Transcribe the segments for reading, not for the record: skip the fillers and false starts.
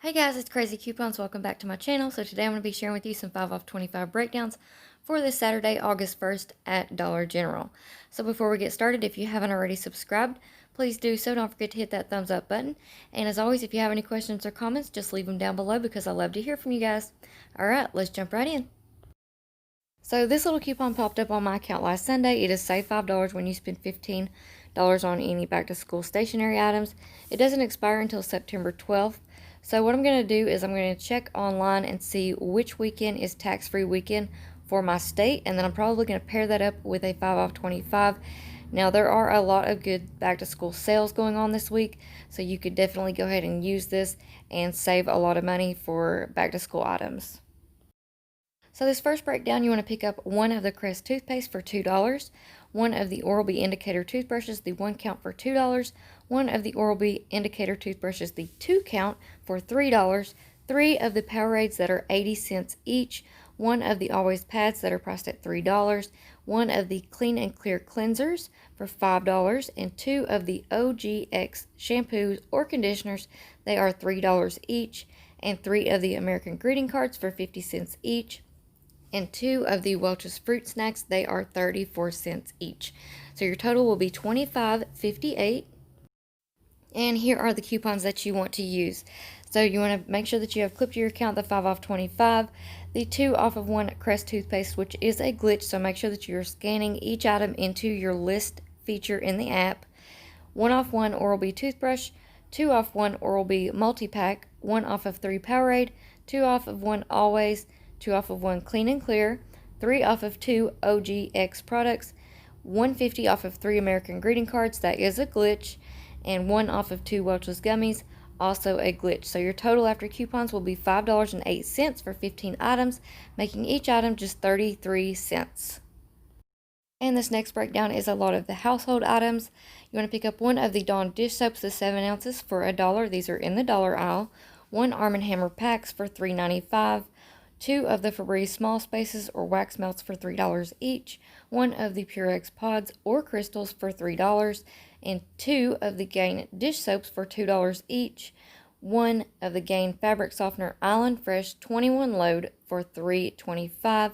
Hey guys, it's Crazy Coupons. Welcome back to my channel. So today I'm going to be sharing with you some 5 off 25 breakdowns for this Saturday, August 1st at Dollar General. So before we get started, if you haven't already subscribed, please do so. Don't forget to hit that thumbs up button. And as always, if you have any questions or comments, just leave them down below because I love to hear from you guys. Alright, let's jump right in. So this little coupon popped up on my account last Sunday. It is save $5 when you spend $15 on any back to school stationery items. It doesn't expire until September 12th. So what I'm going to do is I'm going to check online and see which weekend is tax-free weekend for my state, and then I'm probably going to pair that up with a 5 off 25. Now there are a lot of good back to school sales going on this week, so you could definitely go ahead and use this and save a lot of money for back to school items. So this first breakdown, you want to pick up one of the Craz-E toothpaste for $2, one of the Oral-B indicator toothbrushes, the 1 count for $2, one of the Oral-B indicator toothbrushes, the 2 count for $3, 3 of the Powerades that are 80 cents each, one of the Always pads that are priced at $3, one of the Clean and Clear cleansers for $5, and 2 of the OGX shampoos or conditioners. They are $3 each, and 3 of the American greeting cards for 50 cents each, and 2 of the Welch's fruit snacks. They are 34 cents each. So your total will be $25.58. And here are the coupons that you want to use. So you want to make sure that you have clipped to your account the 5 off 25, the 2 off of 1 Craz-E toothpaste, which is a glitch, so make sure that you're scanning each item into your list feature in the app, 1 off 1 Oral-B toothbrush, 2 off 1 Oral-B multi-pack, 1 off of 3 Powerade, 2 off of 1 Always, 2 off of 1 Clean and Clear, 3 off of 2 OGX products, 150 off of 3 American greeting cards, that is a glitch, and 1 off of 2 Welch's gummies, also a glitch. So your total after coupons will be $5.08 for 15 items, making each item just 33 cents. And this next breakdown is a lot of the household items. You want to pick up one of the Dawn dish soaps, the 7 ounces, for $1. These are in the dollar aisle. 1 Arm & Hammer packs for $3.95. 2 of the Febreze small spaces or wax melts for $3 each, 1 of the Purex pods or crystals for $3, and 2 of the Gain dish soaps for $2 each, 1 of the Gain fabric softener Island Fresh 21 load for $3.25,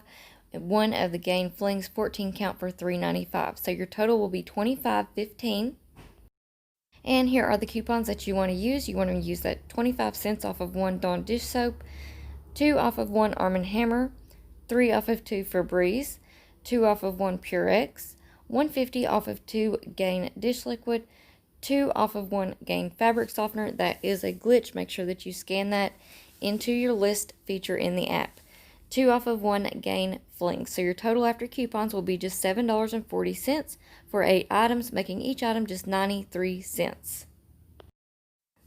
and 1 of the Gain Flings 14 count for $3.95. So your total will be $25.15. And here are the coupons that you want to use. You want to use that 25 cents off of 1 Dawn dish soap, 2 off of 1 Arm & Hammer, 3 off of 2 Febreze, 2 off of 1 Purex, 150 off of 2 Gain dish liquid, 2 off of 1 Gain fabric softener. That is a glitch. Make sure that you scan that into your list feature in the app. 2 off of 1 Gain Flings. So your total after coupons will be just $7.40 for 8 items, making each item just 93 cents.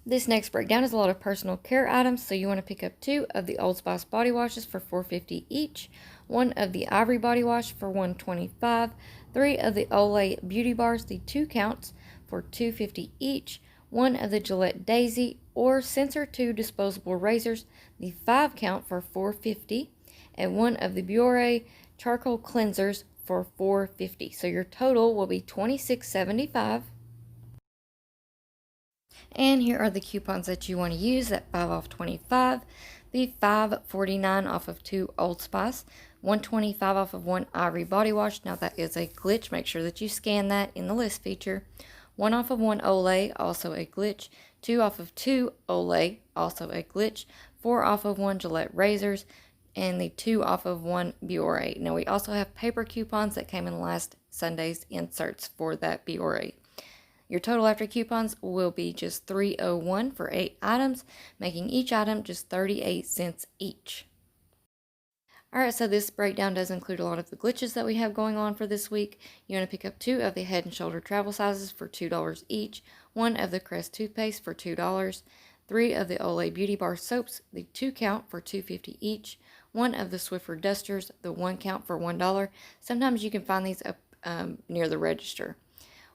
This next breakdown is a lot of personal care items, so you want to pick up 2 of the Old Spice body washes for $4.50 each, 1 of the Ivory body wash for $1.25, 3 of the Olay beauty bars, the 2 counts, for $2.50 each, 1 of the Gillette Daisy or Sensor 2 disposable razors, the 5 count, for $4.50, and 1 of the Biore charcoal cleansers for $4.50. So your total will be $26.75. And here are the coupons that you want to use at 5 off 25, the $5.49 off of 2 Old Spice, $1.25 off of 1 Ivory body wash. Now that is a glitch. Make sure that you scan that in the list feature. 1 off of 1 Olay, also a glitch. 2 off of 2 Olay, also a glitch. 4 off of 1 Gillette razors, and the 2 off of 1 Biore. Now we also have paper coupons that came in last Sunday's inserts for that Biore. Your total after coupons will be just $3.01 for 8 items, making each item just 38 cents each. Alright, so this breakdown does include a lot of the glitches that we have going on for this week. You want to pick up 2 of the Head & Shoulder travel sizes for $2 each, 1 of the Craz-E toothpaste for $2, 3 of the Olay beauty bar soaps, the 2 count, for $2.50 each, 1 of the Swiffer dusters, the 1 count, for $1. Sometimes you can find these up near the register.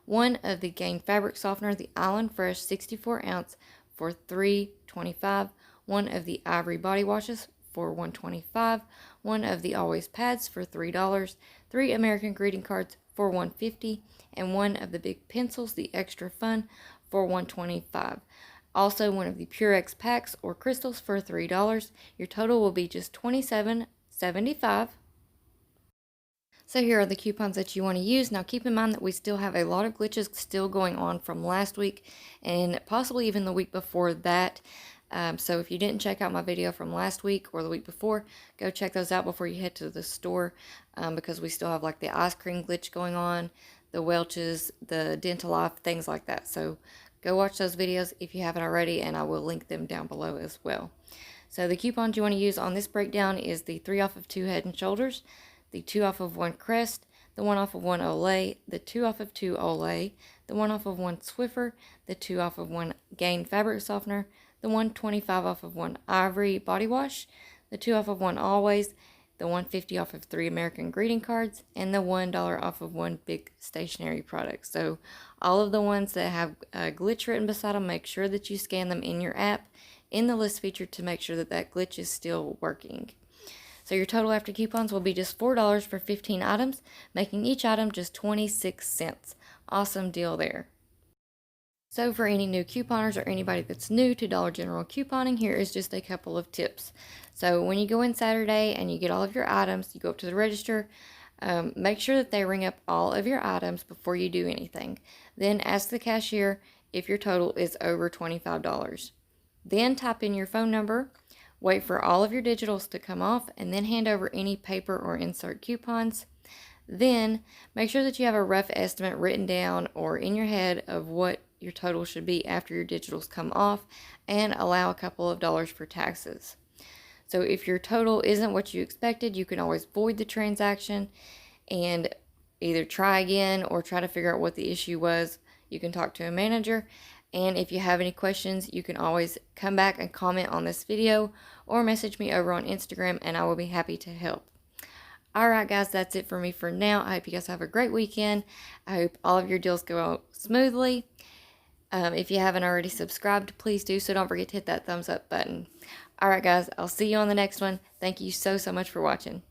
1 of the Gain fabric softener, the Island Fresh 64 ounce, for $3.25, 1 of the Ivory body washes for $1.25, 1 of the Always pads for $3, 3 American greeting cards for $1.50, and 1 of the big pencils, the Extra Fun, for $1.25. Also, one of the Purex packs or crystals for $3. Your total will be just $27.75. So here are the coupons that you want to use. Now keep in mind that we still have a lot of glitches still going on from last week and possibly even the week before that. So if you didn't check out my video from last week or the week before, go check those out before you head to the store, because we still have like the ice cream glitch going on, the Welch's, the Dental Life, things like that. So go watch those videos if you haven't already, and I will link them down below as well. So the coupons you want to use on this breakdown is the 3 off of 2 Head and Shoulders, the 2 off of 1 Crest, the 1 off of 1 Olay, the 2 off of 2 Olay, the 1 off of 1 Swiffer, the 2 off of 1 Gain Fabric Softener, the 125 off of 1 Ivory Body Wash, the 2 off of 1 Always, the 150 off of 3 American Greeting Cards, and the $1 off of 1 Big Stationery product. So all of the ones that have glitch written beside them, make sure that you scan them in your app in the list feature to make sure that that glitch is still working. So your total after coupons will be just $4 for 15 items, making each item just 26 cents. Awesome deal there. So for any new couponers or anybody that's new to Dollar General couponing, here is just a couple of tips. So when you go in Saturday and you get all of your items, you go up to the register, make sure that they ring up all of your items before you do anything. Then ask the cashier if your total is over $25. Then type in your phone number, wait for all of your digitals to come off, and then hand over any paper or insert coupons. Then make sure that you have a rough estimate written down or in your head of what your total should be after your digitals come off, and allow a couple of dollars for taxes. So if your total isn't what you expected, you can always void the transaction and either try again or try to figure out what the issue was. You can talk to a manager, and if you have any questions, you can always come back and comment on this video or message me over on Instagram, and I will be happy to help. Alright guys, that's it for me for now. I hope you guys have a great weekend. I hope all of your deals go out smoothly. If you haven't already subscribed, please do so. Don't forget to hit that thumbs up button. Alright guys, I'll see you on the next one. Thank you so much for watching.